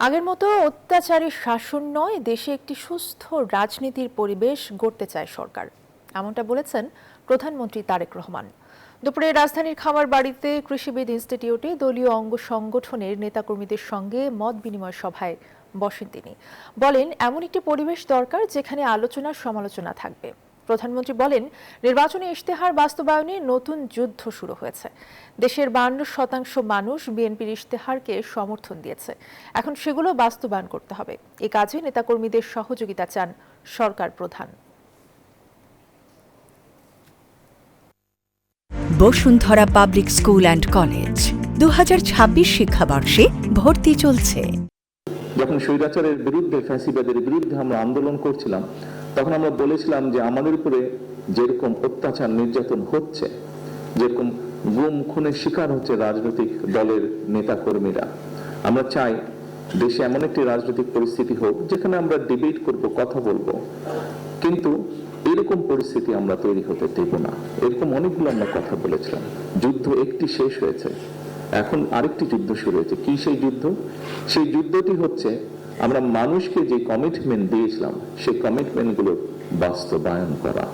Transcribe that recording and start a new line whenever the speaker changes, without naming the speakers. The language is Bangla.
আগের মতো অত্যাচারী শাসন নয়, দেশে একটি সুস্থ রাজনীতির পরিবেশ গড়তে চায় সরকার, এমনটা বলেছেন প্রধানমন্ত্রী তারেক রহমান। দুপুরে রাজধানীর খামারবাড়িতে কৃষিবিদ ইনস্টিটিউটে দলীয় অঙ্গ সংগঠনের নেতাকর্মীদের সঙ্গে মত বিনিময় সভায় বসেন তিনি। বলেন, এমন একটি পরিবেশ দরকার যেখানে আলোচনা সমালোচনা থাকবে। প্রধানমন্ত্রী বলেন, নির্বাচনী ইশতেহার বাস্তবায়নে নতুন যুদ্ধ শুরু হয়েছে। দেশের 52% মানুষ বিএনপির ইশতেহারকে সমর্থন দিয়েছে, এখন সেগুলো বাস্তবায়ন করতে হবে। এ কাজে নেতাকর্মীদের সহযোগিতা চান সরকার প্রধান।
Bashundhara public school and college 2026 শিক্ষাবর্ষে ভর্তি চলছে।
যখন স্বৈরাচারের বিরুদ্ধে, ফ্যাসিবাদের বিরুদ্ধে আমরা আন্দোলন করছিলাম, তখন আমরা বলেছিলাম যে আমাদের উপরে যেরকম অত্যাচার নির্যাতন হচ্ছে, যেরকম গুম খুনের শিকার হচ্ছে রাজনৈতিক দলের নেতা কর্মীরা, আমরা চাই দেশে এমন একটি রাজনৈতিক পরিস্থিতি হোক যেখানে আমরা ডিবেট করব, কথা বলবো, কিন্তু এরকম পরিস্থিতি আমরা তৈরি হতে দেব না। এরকম অনেকগুলো আমরা কথা বলেছিলাম। যুদ্ধ একটি শেষ হয়েছে, এখন আরেকটি যুদ্ধ শুরু হয়েছে। কি সেই যুদ্ধ? সেই যুদ্ধটি হচ্ছে আমরা মানুষকে যে কমিটমেন্ট দিয়েছিলাম সেই কমিটমেন্টগুলো বাস্তবায়ন করা।